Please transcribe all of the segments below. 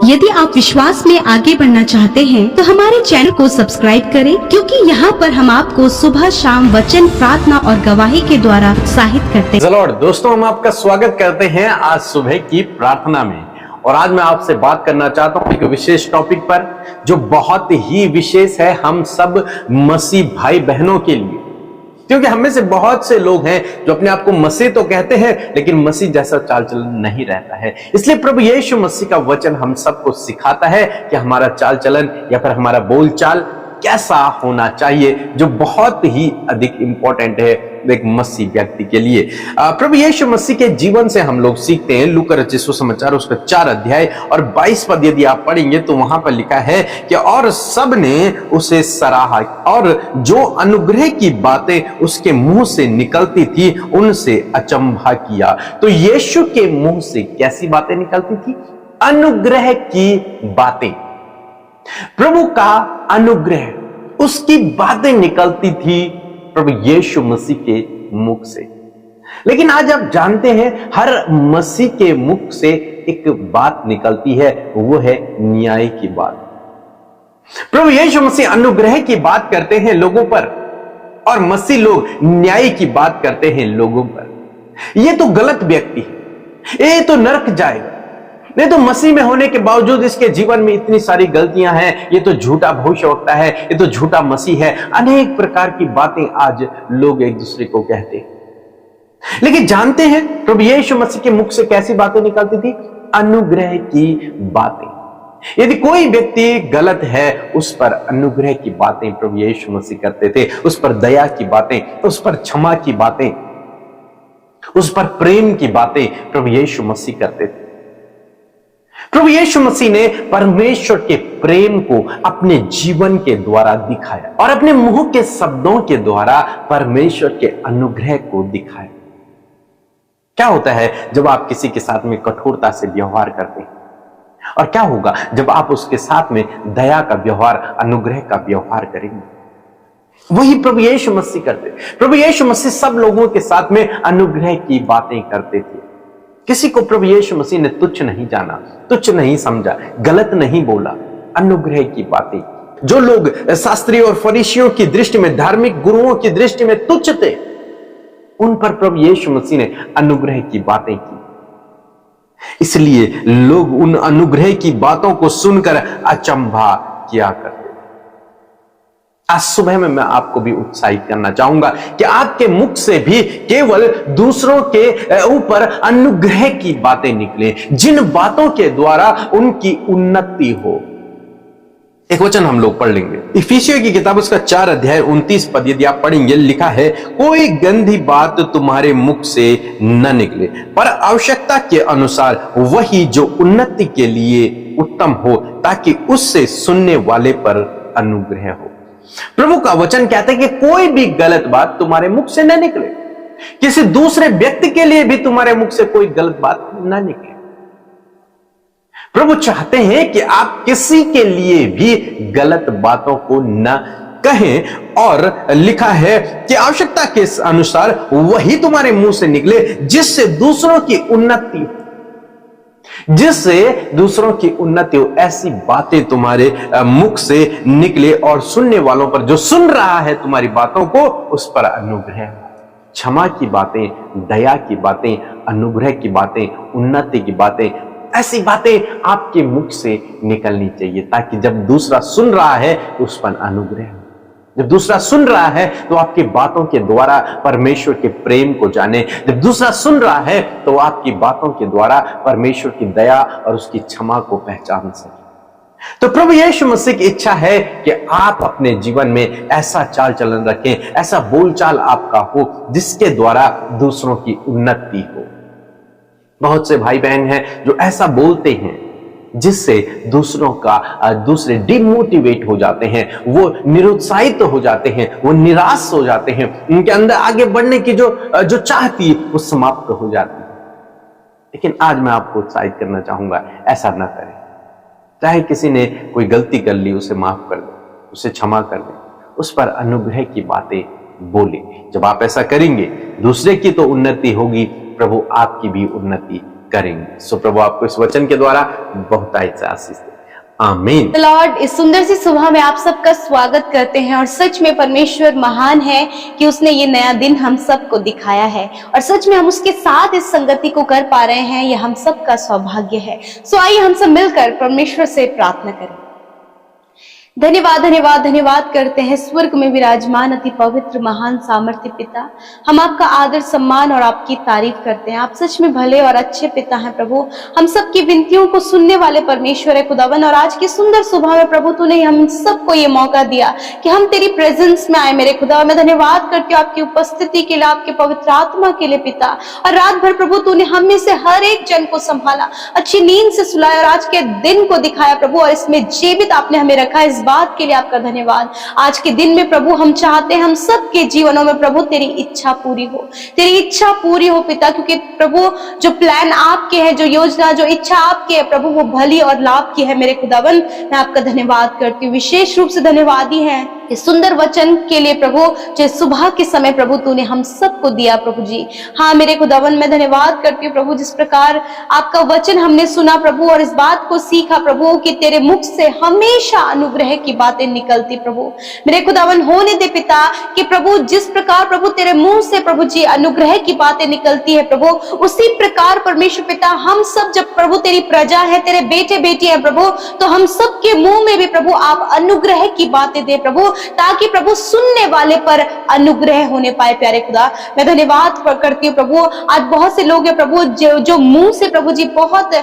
यदि आप विश्वास में आगे बढ़ना चाहते हैं तो हमारे चैनल को सब्सक्राइब करें, क्योंकि यहाँ पर हम आपको सुबह शाम वचन, प्रार्थना और गवाही के द्वारा उत्साहित करते हैं। लॉर्ड दोस्तों, हम आपका स्वागत करते हैं आज सुबह की प्रार्थना में। और आज मैं आपसे बात करना चाहता हूं एक विशेष टॉपिक पर जो बहुत ही विशेष है हम सब मसीह भाई बहनों के लिए। क्योंकि हम में से बहुत से लोग हैं जो अपने आप को मसीह तो कहते हैं लेकिन मसीह जैसा चाल चलन नहीं रहता है। इसलिए प्रभु यीशु मसीह का वचन हम सबको सिखाता है कि हमारा चाल चलन या फिर हमारा बोल चाल कैसा होना चाहिए, जो बहुत ही अधिक इंपॉर्टेंट है एक मसीह व्यक्ति के लिए। प्रभु यीशु मसीह के जीवन से हम लोग सीखते हैं। लूका रचित सुसमाचार उसका 4 अध्याय और 22 पद यदि आप पढ़ेंगे तो वहां पर लिखा है कि और सब ने उसे सराहा और जो अनुग्रह की बातें उसके मुंह से निकलती थी उनसे अचंभा किया। तो यीशु के मुंह से कैसी बातें निकलती थी? अनुग्रह की बातें, प्रभु का अनुग्रह, उसकी बातें निकलती थी प्रभु यीशु मसीह के मुख से। लेकिन आज आप जानते हैं हर मसीह के मुख से एक बात निकलती है, वो है न्याय की बात। प्रभु यीशु मसीह अनुग्रह की बात करते हैं लोगों पर और मसीह लोग न्याय की बात करते हैं लोगों पर। ये तो गलत व्यक्ति है, ये तो नरक जाएगा। नहीं तो मसीह में होने के बावजूद इसके जीवन में इतनी सारी गलतियां हैं, ये तो झूठा भविष्यवक्ता है, ये तो झूठा मसीह है। अनेक प्रकार की बातें आज लोग एक दूसरे को कहते हैं। लेकिन जानते हैं प्रभु यीशु मसीह के मुख से कैसी बातें निकलती थी? अनुग्रह की बातें। यदि कोई व्यक्ति गलत है उस पर अनुग्रह की बातें प्रभु यीशु मसीह करते थे, उस पर दया की बातें, उस पर क्षमा की बातें, उस पर प्रेम की बातें प्रभु यीशु मसीह करते थे। प्रभु यीशु मसीह ने परमेश्वर के प्रेम को अपने जीवन के द्वारा दिखाया और अपने मुंह के शब्दों के द्वारा परमेश्वर के अनुग्रह को दिखाया। क्या होता है जब आप किसी के साथ में कठोरता से व्यवहार करते हैं, और क्या होगा जब आप उसके साथ में दया का व्यवहार, अनुग्रह का व्यवहार करेंगे? वही प्रभु यीशु मसीह करते। प्रभु यीशु मसीह सब लोगों के साथ में अनुग्रह की बातें करते थे। किसी को प्रभु यीशु मसीह ने तुच्छ नहीं जाना, तुच्छ नहीं समझा, गलत नहीं बोला। अनुग्रह की बातें। जो लोग शास्त्री और फरीसियों की दृष्टि में, धार्मिक गुरुओं की दृष्टि में तुच्छ थे, उन पर प्रभु यीशु मसीह ने अनुग्रह की बातें की। इसलिए लोग उन अनुग्रह की बातों को सुनकर अचंभा किया करते। आज सुबह में मैं आपको भी उत्साहित करना चाहूंगा कि आपके मुख से भी केवल दूसरों के ऊपर अनुग्रह की बातें निकले, जिन बातों के द्वारा उनकी उन्नति हो। एक वचन हम लोग पढ़ लेंगे, इफिसियों की किताब उसका 4 अध्याय 29 पद यदि आप पढ़ेंगे, लिखा है कोई गंदी बात तुम्हारे मुख से न निकले, पर आवश्यकता के अनुसार वही जो उन्नति के लिए उत्तम हो, ताकि उससे सुनने वाले पर अनुग्रह हो। प्रभु का वचन कहता है कि कोई भी गलत बात तुम्हारे मुख से न निकले, किसी दूसरे व्यक्ति के लिए भी तुम्हारे मुख से कोई गलत बात न निकले। प्रभु चाहते हैं कि आप किसी के लिए भी गलत बातों को न कहें, और लिखा है कि आवश्यकता के अनुसार वही तुम्हारे मुंह से निकले जिससे दूसरों की उन्नति हो, जिससे दूसरों की उन्नति हो। ऐसी बातें तुम्हारे मुख से निकले और सुनने वालों पर, जो सुन रहा है तुम्हारी बातों को, उस पर अनुग्रह, क्षमा की बातें, दया की बातें, अनुग्रह की बातें, उन्नति की बातें, ऐसी बातें आपके मुख से निकलनी चाहिए, ताकि जब दूसरा सुन रहा है तो उस पर अनुग्रह हो। जब दूसरा सुन रहा है तो आपकी बातों के द्वारा परमेश्वर के प्रेम को जाने। जब दूसरा सुन रहा है तो आपकी बातों के द्वारा परमेश्वर की दया और उसकी क्षमा को पहचान सके। तो प्रभु यीशु मसीह की इच्छा है कि आप अपने जीवन में ऐसा चाल चलन रखें, ऐसा बोलचाल आपका हो जिसके द्वारा दूसरों की उन्नति हो। बहुत से भाई बहन हैं जो ऐसा बोलते हैं जिससे दूसरे डिमोटिवेट हो जाते हैं, वो निरुत्साहित हो जाते हैं, वो निराश हो जाते हैं, उनके अंदर आगे बढ़ने की जो चाह थी वो समाप्त हो जाती है। लेकिन आज मैं आपको उत्साहित करना चाहूंगा, ऐसा ना करें। चाहे किसी ने कोई गलती कर ली, उसे माफ कर दो, उसे क्षमा कर दे, उस पर अनुग्रह की बातें बोले। जब आप ऐसा करेंगे दूसरे की तो उन्नति होगी, प्रभु आपकी भी उन्नति करेंगे। सो प्रभु आपको इस वचन के द्वारा बहुतायत से आशीष दे। आमीन। लॉर्ड, इस सुंदर सी सुबह में आप सबका स्वागत करते हैं और सच में परमेश्वर महान है कि उसने ये नया दिन हम सबको दिखाया है और सच में हम उसके साथ इस संगति को कर पा रहे हैं, यह हम सबका सौभाग्य है। सो आइए हम सब मिलकर परमेश्वर से प्रार्थना करें। धन्यवाद धन्यवाद धन्यवाद करते हैं स्वर्ग में विराजमान अति पवित्र महान सामर्थ्य पिता। हम आपका आदर सम्मान और आपकी तारीफ करते हैं। आप सच में भले और अच्छे पिता हैं प्रभु। हम सबकी विनतियों को सुनने वाले परमेश्वर है खुदावन। और आज की सुंदर सुबह में प्रभु तूने हम सबको ये मौका दिया कि हम तेरी प्रेजेंस में आए मेरे खुदा। मैं धन्यवाद करती हूँ आपकी उपस्थिति के लिए, आपके पवित्र आत्मा के लिए पिता। और रात भर प्रभु तूने हम में से हर एक जन को संभाला, अच्छी नींद से सुलाया और आज के दिन को दिखाया प्रभु, और इसमें जीवित आपने हमें रखा। इस बात के लिए आपका धन्यवाद। आज के दिन में प्रभु हम चाहते हैं हम सबके जीवनों में प्रभु तेरी इच्छा पूरी हो, तेरी इच्छा पूरी हो पिता। क्योंकि प्रभु जो प्लान आपके हैं, जो योजना, जो इच्छा आपके है प्रभु, वो भली और लाभ की है मेरे खुदावन। मैं आपका धन्यवाद करती हूँ, विशेष रूप से धन्यवादी है इस सुंदर वचन के लिए प्रभु, जो सुबह के समय प्रभु तूने हम सबको दिया प्रभु जी। हाँ मेरे खुदावन, मैं धन्यवाद करती हूँ प्रभु, जिस प्रकार आपका वचन हमने सुना प्रभु और इस बात को सीखा प्रभु कि तेरे मुख से हमेशा अनुग्रह की बातें निकलती प्रभु। मेरे खुदावन होने दे पिता कि प्रभु जिस प्रकार प्रभु तेरे मुंह से प्रभु जी अनुग्रह की बातें निकलती है प्रभु, उसी प्रकार परमेश्वर पिता हम सब जब प्रभु तेरी प्रजा है, तेरे बेटे बेटी है प्रभु, तो हम सबके मुंह में भी प्रभु आप अनुग्रह की बातें दे प्रभु, ताकि प्रभु सुनने वाले पर अनुग्रह होने पाए। प्यारे खुदा मैं धन्यवाद करती हूँ प्रभु। आज बहुत से लोग हैं प्रभु जो मुंह से प्रभु जी बहुत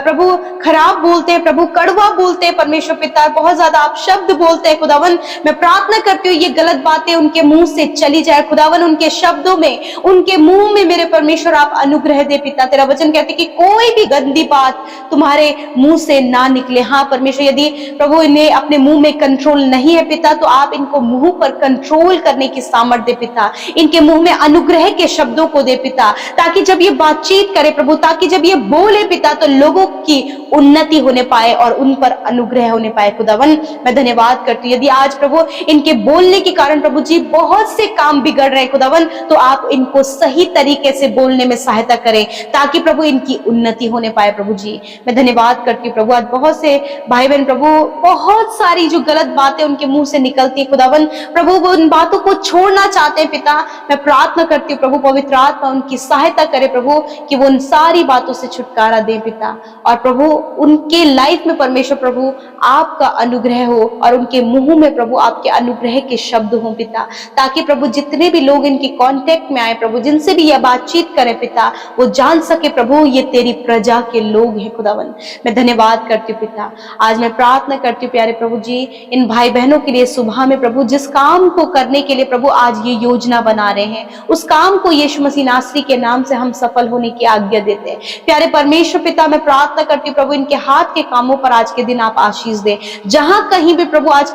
प्रभु खराब बोलते हैं प्रभु, कड़वा बोलते हैं परमेश्वर पिता, बहुत ज्यादा आप शब्द बोलते हैं खुदावन। मैं प्रार्थना करती हूँ ये गलत बातें उनके मुंह से चली जाए खुदावन, उनके शब्दों में, उनके मुंह में मेरे परमेश्वर आप अनुग्रह दे पिता। तेरा वचन कहते कि कोई भी गंदी बात तुम्हारे मुंह से ना निकले। हाँ परमेश्वर, यदि प्रभु इन्हें अपने मुंह में कंट्रोल नहीं है पिता, तो आप इनको मुंह पर कंट्रोल करने की सामर्थ्य दे पिता। इनके मुंह में अनुग्रह के शब्दों को दे पिता, ताकि जब ये बातचीत करे प्रभु, ताकि जब ये बोले पिता, तो लोगों की उन्नति होने पाए और उन पर अनुग्रह होने पाए खुदावन। मैं धन्यवाद करती हूँ। यदि आज प्रभु इनके बोलने के कारण प्रभु जी बहुत से काम बिगड़ रहे खुदावन, तो आप इनको सही तरीके से बोलने में सहायता करें, ताकि प्रभु इनकी उन्नति होने पाए प्रभु जी। मैं धन्यवाद करती हूँ प्रभु। आज बहुत से भाई बहन प्रभु बहुत सारी जो गलत बातें उनके मुंह से निकलती है खुदावन, प्रभु वो उन बातों को छोड़ना चाहते हैं पिता। मैं प्रार्थना करती हूँ प्रभु पवित्र आत्मा उनकी सहायता करे प्रभु, कि वो उन सारी बातों से छुटकारा दे पिता। और प्रभु उनके लाइफ में परमेश्वर प्रभु आपका अनुग्रह हो और उनके मुंह में प्रभु आपके अनुग्रह के शब्द हो पिता, ताकि प्रभु जितने भी लोग इनके कांटेक्ट में आए प्रभु, जिनसे भी यह बातचीत करें पिता, वो जान सके प्रभु ये तेरी प्रजा के लोग हैं खुदावन। मैं धन्यवाद करती हूँ पिता। आज मैं प्रार्थना करती हूँ प्यारे प्रभु जी इन भाई बहनों के लिए सुबह में प्रभु, जिस काम को करने के लिए प्रभु आज ये योजना बना रहे हैं, उस काम को यीशु मसीह नासरी के नाम से हम सफल होने की आज्ञा देते हैं। प्यारे परमेश्वर पिता मैं प्रार्थना करती हूँ प्रभु इनके हाथ के कामों पर आज के दिन आप आशीष दे। जहां कहीं भी प्रभु आज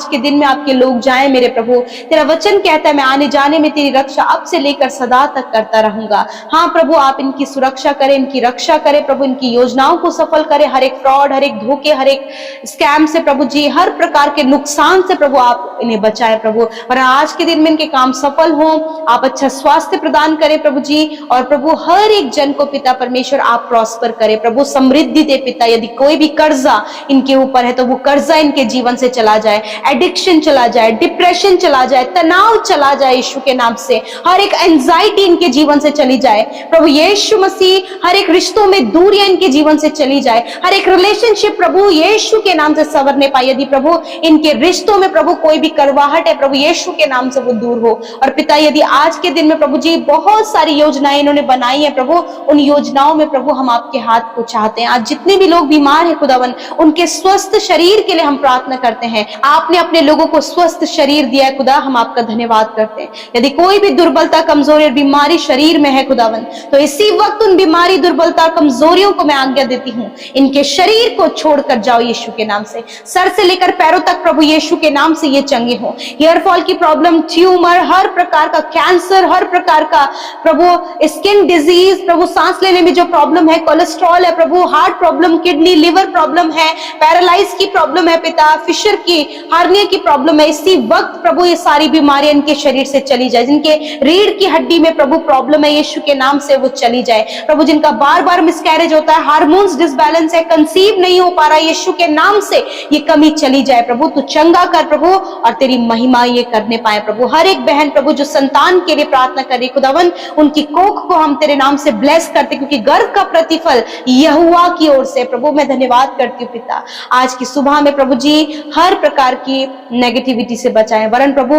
के दिन में आपके लोग जाएं मेरे प्रभु, तेरा वचन कहता है मैं आने जाने में तेरी रक्षा अब से लेकर सदा तक करता रहूंगा। हाँ प्रभु आप इनकी सुरक्षा करें, इनकी रक्षा करें प्रभु, इनकी योजनाओं को सफल करें, हर एक फ्रॉड, हर एक धोखे, हर एक स्कैम से प्रभु जी, हर प्रकार के नुकसान से प्रभु आप इन्हें बचाएं प्रभु। और आज के दिन में इनके काम सफल हो, आप अच्छा स्वास्थ्य प्रदान करें प्रभु जी, और प्रभु हर एक जन को पिता परमेश्वर आप प्रॉस्पर करें प्रभु, समृद्धि दे पिता। यदि कोई भी कर्जा इनके ऊपर है तो वो कर्जा इनके जीवन से चला जाए, एडिक्शन चला जाए, डिप्रेशन चला जाए, तनाव चला जाए यीशु के नाम से, हर एक एंजाइटी इनके जीवन से चली जाए प्रभु यीशु मसीह। हर एक रिश्तों में दूरियां इनके जीवन से चली जाए, हर एक रिलेशनशिप प्रभु यीशु के नाम से संवरने पाए। यदि प्रभु इनके रिश्तों में प्रभु कोई भी करवाहट है प्रभु यीशु के नाम से वो दूर हो। और पिता यदि आज के दिन में प्रभु जी बहुत सारी योजनाएं इन्होंने बनाई है प्रभु, उन योजनाओं में प्रभु हम आपके हाथ को चाहते हैं। आज जितने भी लोग बीमार हैं खुदावन, उनके स्वस्थ शरीर के लिए हम प्रार्थना करते हैं। आपने अपने लोगों को स्वस्थ शरीर दिया है खुदा, हम आपका धन्यवाद करते हैं। यदि कोई भी दुर्बलता, कमजोरी और बीमारी शरीर में है खुदावन, तो इसी वक्त उन बीमारी, दुर्बलता, कमजोरियों को मैं आज्ञा देती हूँ, इनके शरीर को छोड़कर जाओ यीशु के नाम से। सर से लेकर पैरों तक प्रभु यीशु के नाम से ये चंगे हो। हेयर फॉल की प्रॉब्लम, ट्यूमर, हर प्रकार का कैंसर, हर प्रकार का प्रभु स्किन डिजीज, प्रभु सांस लेने में जो प्रॉब्लम है, कोलेस्ट्रॉल है प्रभु, heart problem, kidney liver problem है, पैरालाइज की प्रॉब्लम है पिता, फिशर की, हार्निया की प्रॉब्लम है, इसी वक्त प्रभु ये सारी बीमारियां इनके शरीर से चली जाए। जिनके रीढ़ की हड्डी में प्रभु प्रॉब्लम है, यीशु के नाम से वो चली जाए। प्रभु जिनका बार बार मिसकैरेज होता है, हार्मोन्स डिसबैलेंस है, कंसीव नहीं हो पा रहा है, यीशु के नाम से ये कमी चली जाए प्रभु। तू चंगा कर प्रभु और तेरी महिमा ये करने पाए प्रभु। हर एक बहन प्रभु जो संतान के लिए प्रार्थना कर रही खुदावन, उनकी कोख को हम तेरे नाम से ब्लेस करते, क्योंकि गर्भ का प्रतिफल यहोवा की ओर से। प्रभु मैं धन्यवाद करती हूँ पिता, आज की सुबह में प्रभु जी हर प्रकार की नेगेटिविटी से बचाएं, वरन प्रभु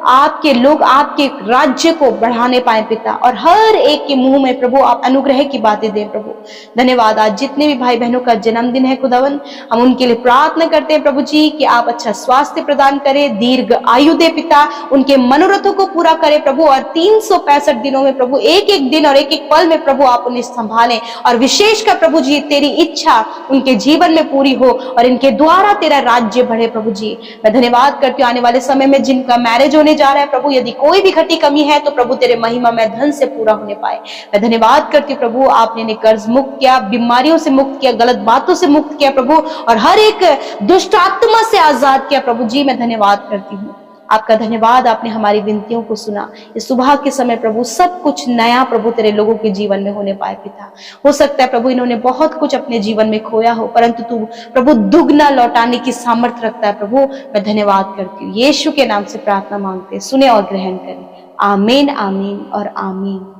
आपके लोग आपके राज्य को बढ़ाने पाए पिता, और हर एक के मुंह में प्रभु आप अनुग्रह की बातें दें प्रभु। धन्यवाद, आज जितने भी भाई बहनों का जन्मदिन है खुदावन, हम उनके लिए प्रार्थना करते हैं प्रभु जी कि आप अच्छा स्वास्थ्य प्रदान करें, दीर्घ आयु दे पिता, उनके मनोरथों को पूरा करें प्रभु, और 365 दिनों में प्रभु एक एक दिन और एक एक पल में प्रभु आप उन्हें संभालें, और विशेषकर प्रभु जी तेरी इच्छा उनके जीवन में पूरी हो और इनके द्वारा तेरा राज्य बढ़े प्रभु जी। मैं धन्यवाद करती हूँ आने वाले समय में जिनका मैरिज होने जा रहा है प्रभु, यदि कोई भी घटी कमी है तो प्रभु तेरे महिमा में धन से पूरा होने पाए। मैं धन्यवाद करती हूँ प्रभु, आपने इन्हें कर्ज मुक्त किया, बीमारियों से मुक्त किया, गलत बातों से मुक्त किया प्रभु, और हर एक दुष्ट आत्मा से आजाद किया प्रभु जी। मैं धन्यवाद करती हूँ, आपका धन्यवाद, आपने हमारी विनतियों को सुना। इस सुबह के समय प्रभु सब कुछ नया प्रभु तेरे लोगों के जीवन में होने पाए पिता। हो सकता है प्रभु इन्होंने बहुत कुछ अपने जीवन में खोया हो, परंतु तू प्रभु दुगना लौटाने की सामर्थ्य रखता है प्रभु। मैं धन्यवाद करती हूँ, यीशु के नाम से प्रार्थना मांगते, सुने और ग्रहण करें। आमीन, आमीन और आमीन।